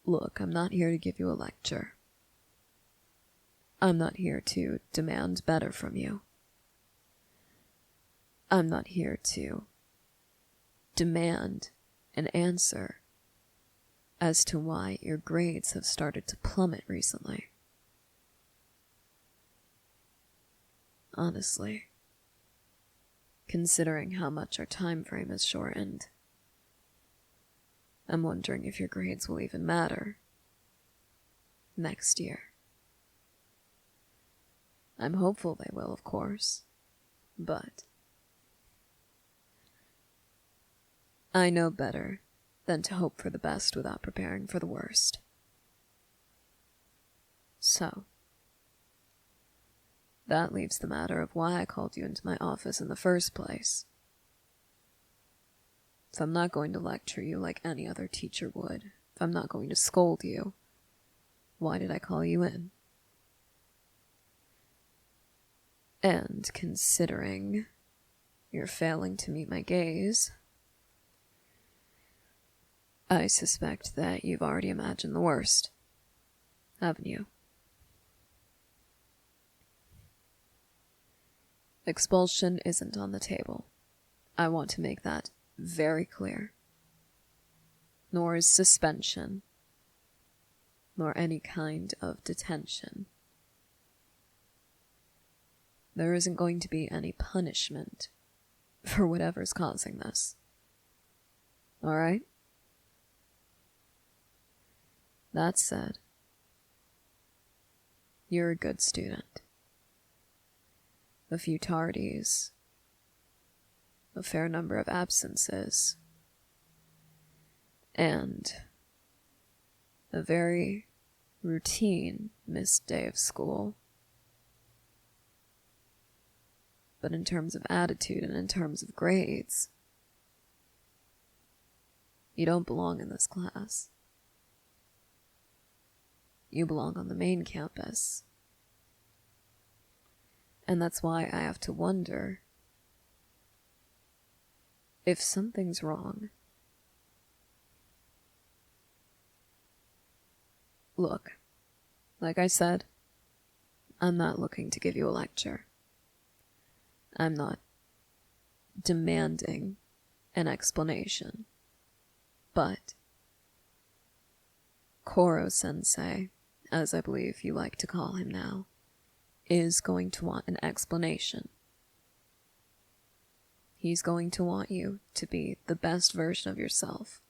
Look, I'm not here to give you a lecture. I'm not here to demand better from you. I'm not here to demand an answer as to why your grades have started to plummet recently. Honestly, considering how much our time frame is shortened, I'm wondering if your grades will even matter next year. I'm hopeful they will, of course, but I know better than to hope for the best without preparing for the worst. So, that leaves the matter of why I called you into my office in the first place. If I'm not going to lecture you like any other teacher would, if I'm not going to scold you, why did I call you in? And considering you're failing to meet my gaze, I suspect that you've already imagined the worst, haven't you? Expulsion isn't on the table. I want to make that very clear. Nor is suspension, nor any kind of detention. There isn't going to be any punishment for whatever's causing this. Alright? That said, you're a good student. A few tardies, a fair number of absences, and a very routine missed day of school. But in terms of attitude and in terms of grades, you don't belong in this class. You belong on the main campus. And that's why I have to wonder if something's wrong. Look, like I said, I'm not looking to give you a lecture. I'm not demanding an explanation. But Koro-sensei, as I believe you like to call him now, is going to want an explanation. He's going to want you to be the best version of yourself.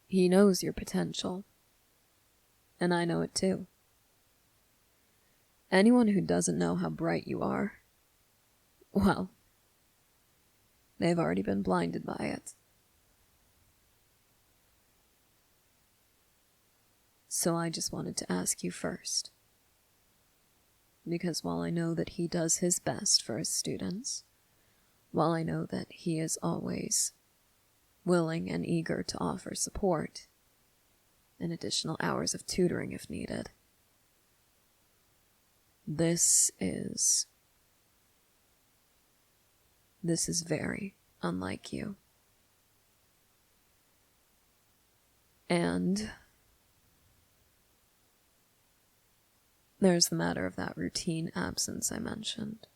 He knows your potential, and I know it too. Anyone who doesn't know how bright you are, well, they've already been blinded by it. So I just wanted to ask you first. Because while I know that he does his best for his students, while I know that he is always willing and eager to offer support and additional hours of tutoring if needed, this is very unlike you. And there's the matter of that routine absence I mentioned.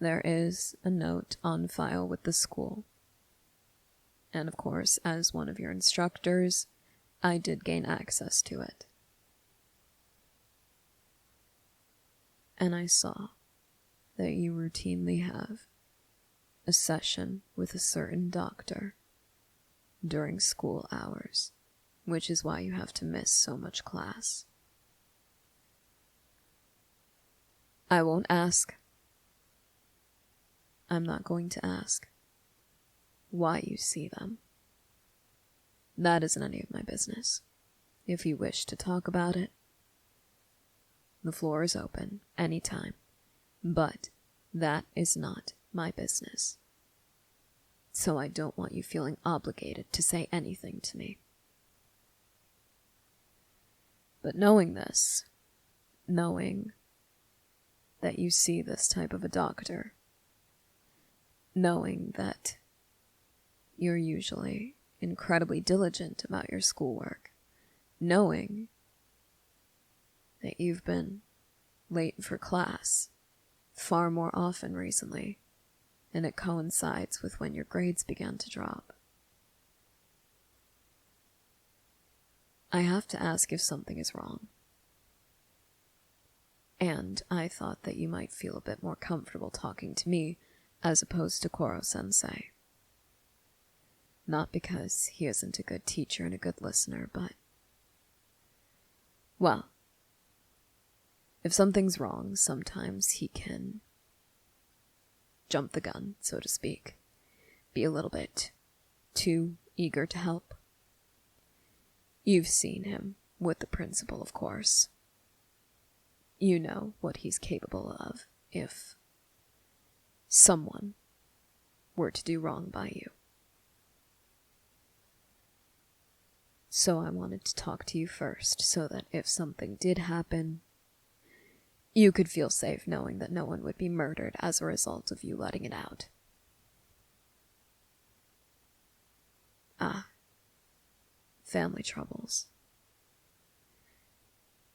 There is a note on file with the school. And of course, as one of your instructors, I did gain access to it. And I saw that you routinely have a session with a certain doctor during school hours, which is why you have to miss so much class. I won't ask. I'm not going to ask why you see them. That isn't any of my business. If you wish to talk about it, the floor is open anytime. But that is not my business. So I don't want you feeling obligated to say anything to me. But knowing this, knowing that you see this type of a doctor, knowing that you're usually incredibly diligent about your schoolwork, knowing that you've been late for class far more often recently, and it coincides with when your grades began to drop. I have to ask if something is wrong. And I thought that you might feel a bit more comfortable talking to me as opposed to Koro-sensei. Not because he isn't a good teacher and a good listener, but... well, if something's wrong, sometimes he can jump the gun, so to speak. Be a little bit too eager to help. You've seen him with the principal, of course. You know what he's capable of if someone were to do wrong by you. So I wanted to talk to you first, so that if something did happen, you could feel safe knowing that no one would be murdered as a result of you letting it out. Family troubles.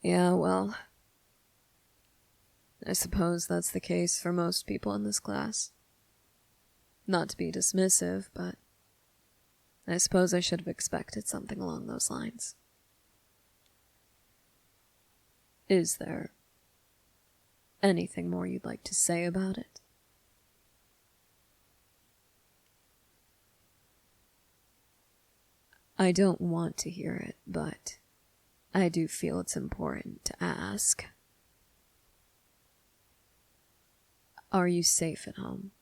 Yeah, well, I suppose that's the case for most people in this class. Not to be dismissive, but I suppose I should have expected something along those lines. Is there anything more you'd like to say about it? I don't want to hear it, but I do feel it's important to ask. Are you safe at home?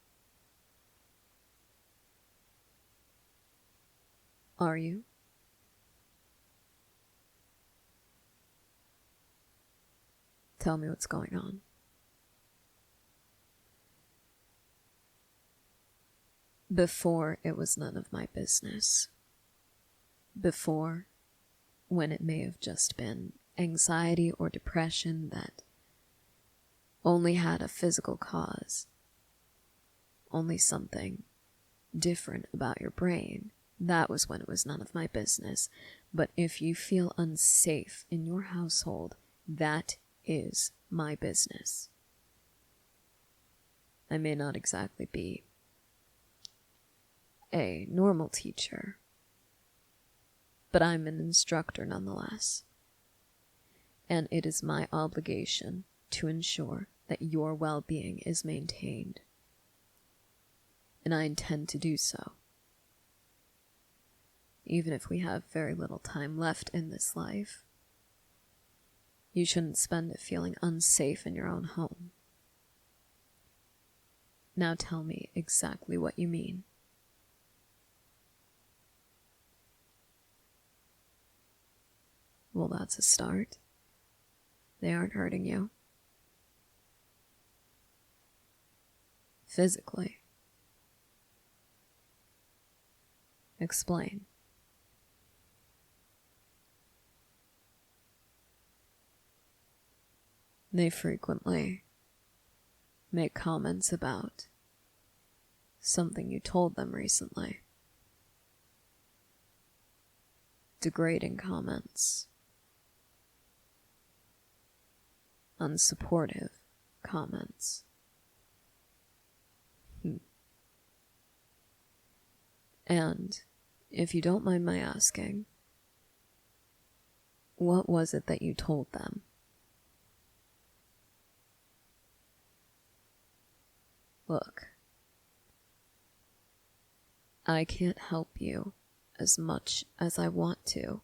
Are you? Tell me what's going on. Before, it was none of my business. Before, when it may have just been anxiety or depression that only had a physical cause, only something different about your brain, that was when it was none of my business. But if you feel unsafe in your household, that is my business. I may not exactly be a normal teacher, but I'm an instructor nonetheless. And it is my obligation to ensure that your well-being is maintained. And I intend to do so. Even if we have very little time left in this life, you shouldn't spend it feeling unsafe in your own home. Now tell me exactly what you mean. Well, that's a start. They aren't hurting you. Physically. Explain. They frequently make comments about something you told them recently. Degrading comments. Unsupportive comments. And, if you don't mind my asking, what was it that you told them? Look, I can't help you as much as I want to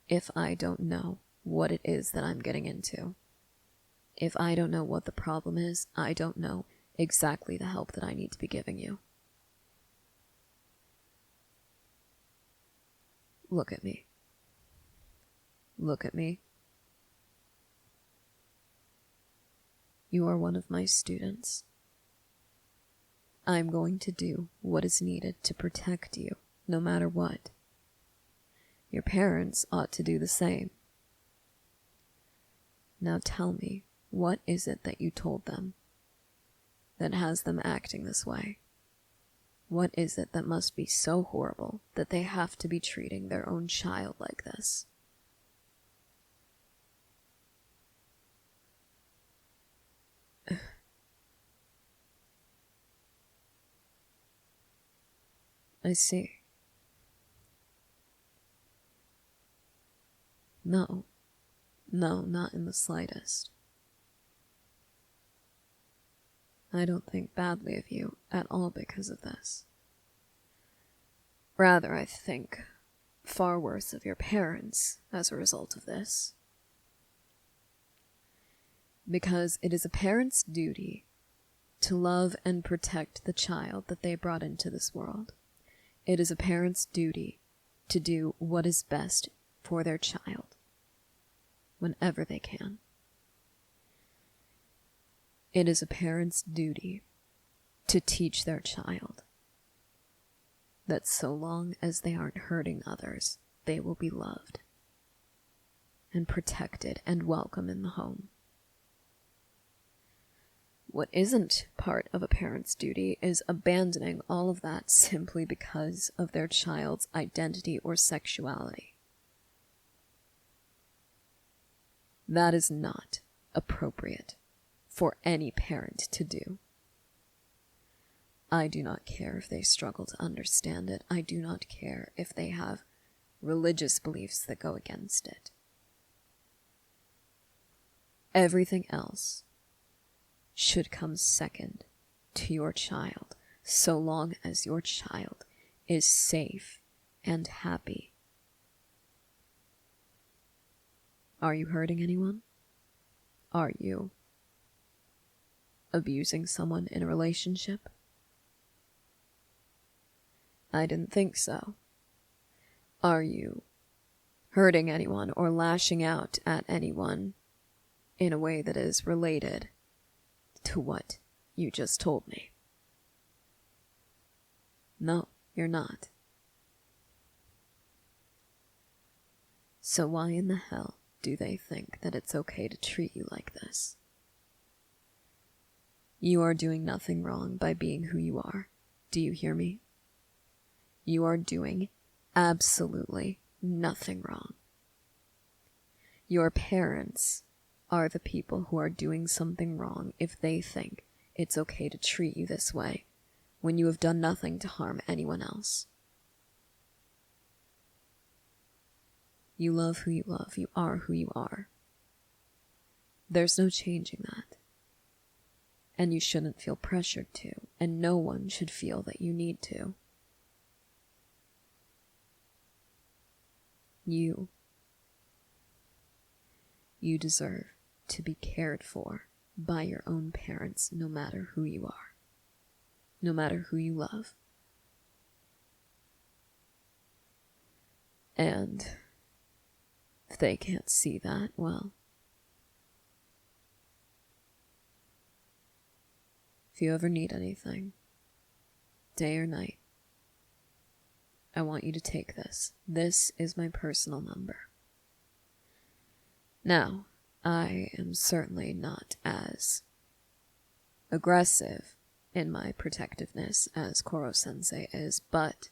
if I don't know what it is that I'm getting into. If I don't know what the problem is, I don't know exactly the help that I need to be giving you. Look at me. Look at me. You are one of my students. I'm going to do what is needed to protect you, no matter what. Your parents ought to do the same. Now tell me, what is it that you told them that has them acting this way? What is it that must be so horrible that they have to be treating their own child like this? I see. No, not in the slightest. I don't think badly of you at all because of this. Rather, I think far worse of your parents as a result of this. Because it is a parent's duty to love and protect the child that they brought into this world. It is a parent's duty to do what is best for their child whenever they can. It is a parent's duty to teach their child that so long as they aren't hurting others, they will be loved and protected and welcome in the home. What isn't part of a parent's duty is abandoning all of that simply because of their child's identity or sexuality. That is not appropriate for any parent to do. I do not care if they struggle to understand it. I do not care if they have religious beliefs that go against it. Everything else should come second to your child, so long as your child is safe and happy. Are you hurting anyone? Are you abusing someone in a relationship? I didn't think so. Are you hurting anyone or lashing out at anyone in a way that is related to what you just told me? No, you're not. So why in the hell do they think that it's okay to treat you like this? You are doing nothing wrong by being who you are. Do you hear me? You are doing absolutely nothing wrong. Your parents are the people who are doing something wrong if they think it's okay to treat you this way when you have done nothing to harm anyone else. You love who you love. You are who you are. There's no changing that. And you shouldn't feel pressured to, and no one should feel that you need to. You deserve to be cared for by your own parents, no matter who you are, no matter who you love. And if they can't see that, well, if you ever need anything, day or night, I want you to take this. This is my personal number. Now, I am certainly not as aggressive in my protectiveness as Koro-sensei is, but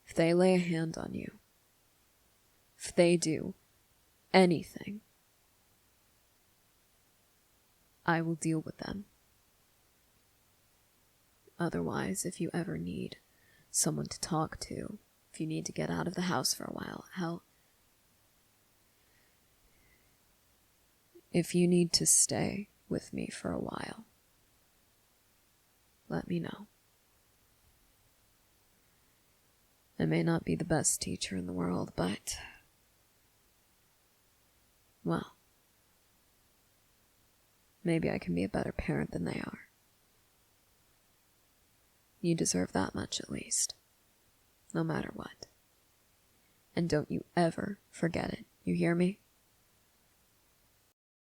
if they lay a hand on you, if they do anything, I will deal with them. Otherwise, if you ever need someone to talk to, if you need to get out of the house for a while, hell, if you need to stay with me for a while, let me know. I may not be the best teacher in the world, but, well, maybe I can be a better parent than they are. You deserve that much at least, no matter what. And don't you ever forget it, you hear me?